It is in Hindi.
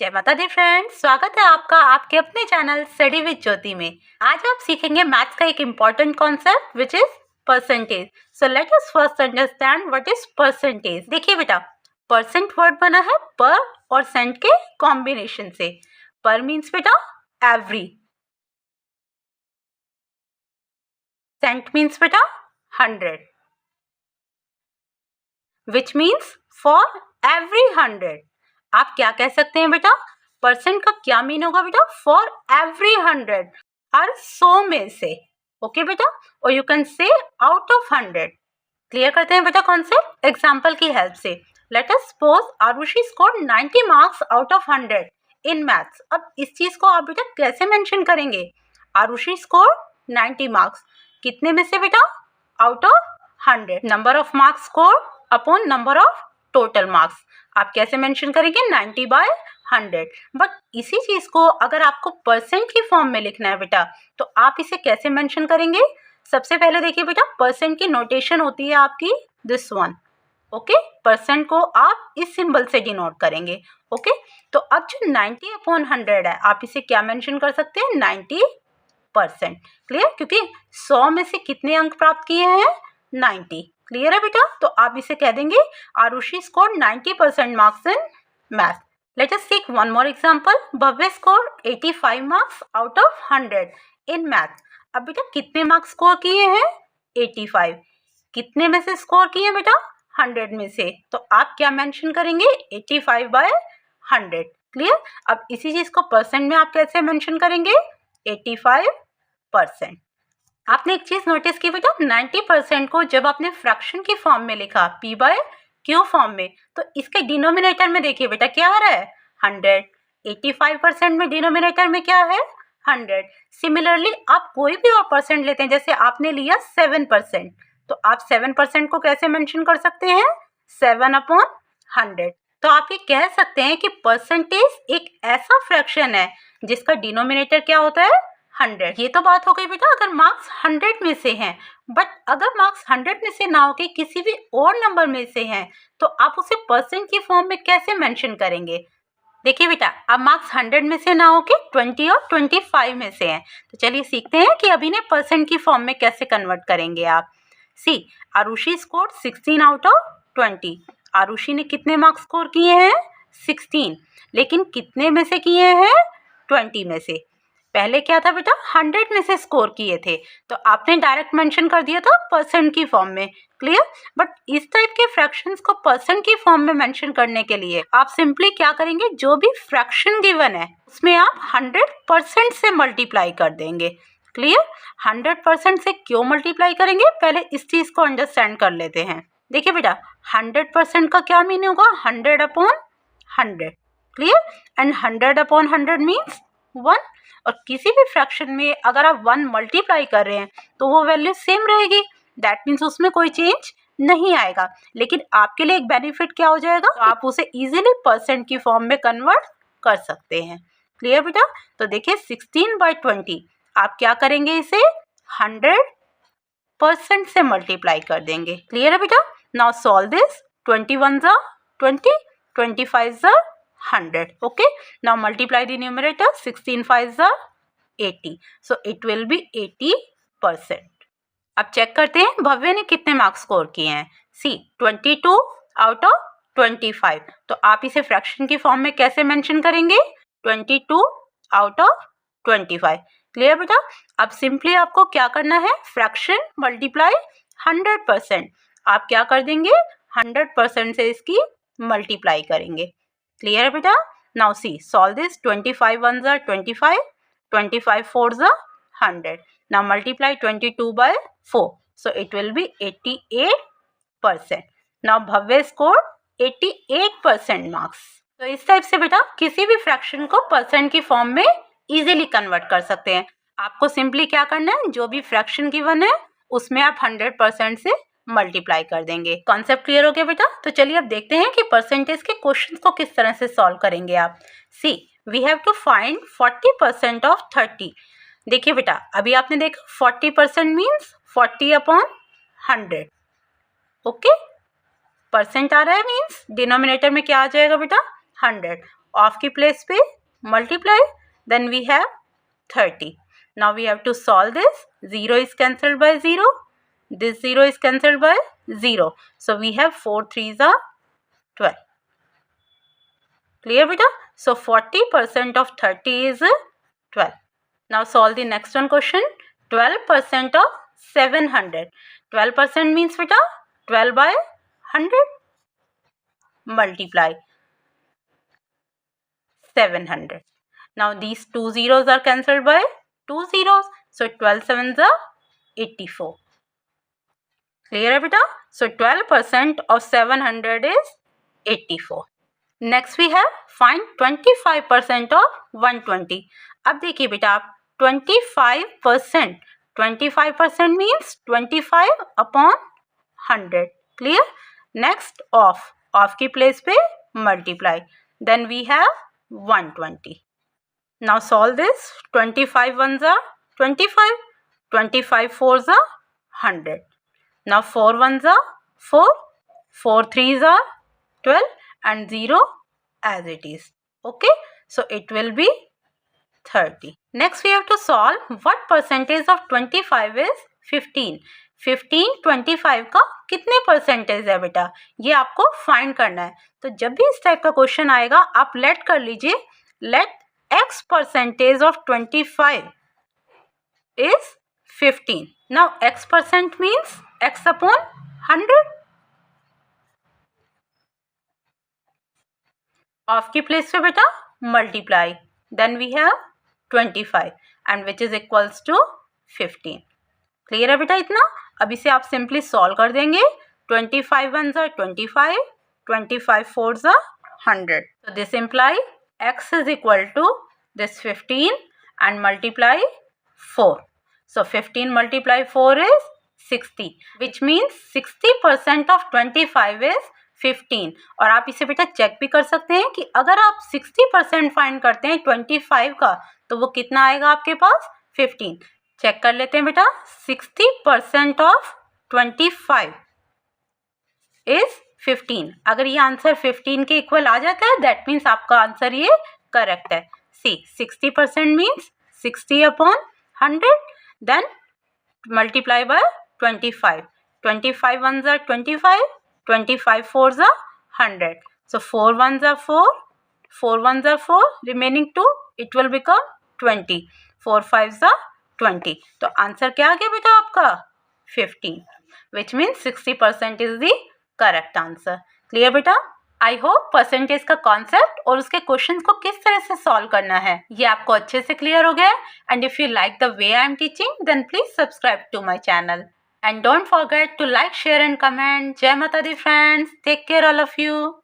जय माता दी फ्रेंड्स, स्वागत है आपका आपके अपने चैनल स्टडी विद ज्योति में। आज आप सीखेंगे मैथ्स का एक important concept which is percentage. So let us first understand what is percentage. देखिए बेटा, परसेंट वर्ड बना है पर और सेंट के कॉम्बिनेशन से। पर मीन्स बेटा एवरी, सेंट मीन्स बेटा 100, विच मीन्स फॉर एवरी 100। आप क्या कह सकते हैं बेटा, परसेंट का क्या मीन होगा बेटा, फॉर एवरी 100, हर 100 में से। ओके बेटा, और you can say out of 100। Clear करते हैं बेटा कॉन्सेप्ट एग्जाम्पल की हेल्प से। Let us suppose Arushi scored 90 marks out of 100 in maths. अब इस चीज को आप बेटा कैसे मेंशन करेंगे, आरुषि स्कोर्ड 90 मार्क्स कितने में से बेटा, out of 100, number of marks scored upon number of total marks. आप कैसे मेंशन करेंगे, 90/100। बट इसी चीज को अगर आपको परसेंट की फॉर्म में लिखना है बेटा, तो आप इसे कैसे मेंशन करेंगे। सबसे पहले देखिए बेटा, परसेंट की नोटेशन होती है आपकी दिस वन। ओके, परसेंट को आप इस सिंबल से डिनोट करेंगे। ओके, तो अब जो 90/100 है, आप इसे क्या मेंशन कर सकते हैं, 90%। क्लियर, क्योंकि 100 में से कितने अंक प्राप्त किए हैं, 90। क्लियर है बेटा, तो आप इसे कह देंगे Arushi scored 90% marks in math. Let us take one more example, Bhavya scored 85 marks out of 100 in math. अब बेटा कितने मार्क्स स्कोर किए हैं, 85। कितने में से स्कोर किए हैं बेटा, 100 में से। तो आप क्या मेंशन करेंगे, 85/100। क्लियर, अब इसी चीज को परसेंट में आप कैसे मेंशन करेंगे, 85%। आपने एक चीज नोटिस की बेटा, 90% को जब आपने फ्रैक्शन की फॉर्म में लिखा, p/q फॉर्म में, तो इसके डिनोमिनेटर में देखिए बेटा क्या आ रहा है, 100। 85% में डिनोमिनेटर में क्या है, 100। सिमिलरली आप कोई भी और परसेंट लेते हैं, जैसे आपने लिया 7%, तो आप 7% को कैसे मेंशन कर सकते हैं, 7/100। तो आप ये कह सकते हैं कि परसेंटेज एक ऐसा फ्रैक्शन है जिसका डिनोमिनेटर क्या होता है, 100। ये तो बात हो गई बेटा अगर मार्क्स 100 में से हैं। बट अगर मार्क्स 100 में से ना होके किसी भी और नंबर में से हैं, तो आप उसे परसेंट की फॉर्म में कैसे मेंशन करेंगे। देखिए बेटा, अब मार्क्स 100 में से ना होके 20 और 25 में से हैं, तो चलिए सीखते हैं कि अभी ने परसेंट की फॉर्म में कैसे कन्वर्ट करेंगे आप। See, Arushi score 16 out of 20। Arushi ने कितने मार्क्स स्कोर किए हैं, 16, लेकिन कितने में से किए हैं, 20 में से। पहले क्या था बेटा, 100 में से स्कोर किए थे, तो आपने डायरेक्ट मेंशन कर दिया था परसेंट की फॉर्म में। क्लियर, बट इस टाइप के फ्रैक्शंस को परसेंट की फॉर्म में मेंशन करने के लिए आप सिंपली क्या करेंगे, जो भी फ्रैक्शन गिवन है उसमें आप 100% से मल्टीप्लाई कर देंगे। क्लियर, 100% से क्यों मल्टीप्लाई करेंगे, पहले इस चीज को अंडरस्टैंड कर लेते हैं। देखिए बेटा, 100% का क्या मीनिंग होगा, 100/100। Clear, and 100/100 means 1। और किसी भी फ्रैक्शन में अगर आप 1 मल्टीप्लाई कर रहे हैं तो वो वैल्यू सेम रहेगी, दैट मीन्स उसमें कोई चेंज नहीं आएगा। लेकिन आपके लिए एक बेनिफिट क्या हो जाएगा, तो आप उसे इजीली परसेंट की फॉर्म में कन्वर्ट कर सकते हैं। क्लियर बेटा, तो देखिए 16/20 आप क्या करेंगे, इसे 100% से मल्टीप्लाई कर देंगे। क्लियर है बेटा, now solve this, 21 * 20, 25 * 100. Okay, now multiply the numerator, 16 5s are 80, so it will be 80%. अब चेक करते हैं भव्य ने कितने मार्क्स स्कोर किए हैं। सी, 22 आउट ऑफ 25, तो आप इसे फ्रैक्शन की फॉर्म में कैसे मेंशन करेंगे, 22 आउट ऑफ 25। क्लियर बेटा, अब सिंपली आपको क्या करना है, फ्रैक्शन मल्टीप्लाई 100%। आप क्या कर देंगे, 100% से इसकी मल्टीप्लाई करेंगे। क्लियर है बेटा, now see solve this, 25 1s are 25, 25 4s are 100. Now multiply 22 by 4, so it will be 88%. Now Bhavya scored 88% marks. तो इस टाइप से बेटा किसी भी फ्रैक्शन को परसेंट की फॉर्म में इजीली कन्वर्ट कर सकते हैं। आपको सिंपली क्या करना है, जो भी फ्रैक्शन गिवन है उसमें आप 100% से मल्टीप्लाई कर देंगे। कॉन्सेप्ट क्लियर हो गया बेटा, तो चलिए अब देखते हैं कि परसेंटेज के क्वेश्चंस को किस तरह से सॉल्व करेंगे आप। See, we have to find 40% of 30। देखिए बेटा, अभी आपने देखा 40% मीन्स 40/100। ओके, परसेंट आ रहा है मीन्स डिनोमिनेटर में क्या आ जाएगा बेटा, 100, ऑफ की प्लेस पे multiply, then we have 30. Now we have to solve this. 0 is cancelled by 0. This 0 is cancelled by 0. So we have 4 3s are 12. Clear beta? So 40% of 30 is 12. Now solve the next one question. 12% of 700. 12% means beta 12 by 100. Multiply 700. Now these two zeros are cancelled by two zeros. So 12 sevens are 84. Clear beta? So 12% of 700 is 84. Next we have find 25% of 120. अब देखिए बेटा आप 25%, 25% means 25 upon 100. Clear? Next off की place पे multiply. Then we have 120. Now solve this. 25 ones are 25, 25 fours are 100. Now 4 ones are 4, 4 threes are 12 and 0 as it is. Okay, so it will be 30. Next we have to solve what percentage of 25 is 15. 15 25 का कितने परसेंटेज है बेटा, ये आपको फाइंड करना है. तो जब भी इस टाइप का क्वेश्चन आएगा आप लेट कर लीजिए, late x percentage of 25 is 15. Now x percent means x upon 100. Of की प्लेस पे बेटा multiply, then we have 25 and which is equals to 15. Clear है बेटा इतना? अब इसे आप सिंपली सॉल्व कर देंगे. 25 ones are 25, 25 fours are 100. So this imply x is equal to this 15 and multiply 4. So 15 multiply 4 is 60, which means 60% of 25 is 15. और आप इसे बेटा चेक भी कर सकते हैं कि अगर आप 60% फाइंड करते हैं 25 का तो वो कितना आएगा आपके पास 15. चेक कर लेते हैं बेटा. 60% ऑफ 25 इज 15. अगर ये आंसर 15 के इक्वल आ जाता है दैट मीन्स आपका आंसर ये करेक्ट है. See 60% means 60 upon 100, then multiply by 25. 25 ones are 25, 25 fours are 100. So 4 ones are 4, 4 ones are 4, remaining 2, it will become 20. 4 5s are 20. तो आंसर क्या आ गया बेटा आपका 15, which means 60% is the correct answer. Clear बेटा? आई होप परसेंटेज का कॉन्सेप्ट और उसके क्वेश्चन को किस तरह से सॉल्व करना है ये आपको अच्छे से क्लियर हो गया. And if you like the way I am teaching then please subscribe to my channel. And don't forget to like, share and comment. Jai Mata Di friends. Take care all of you.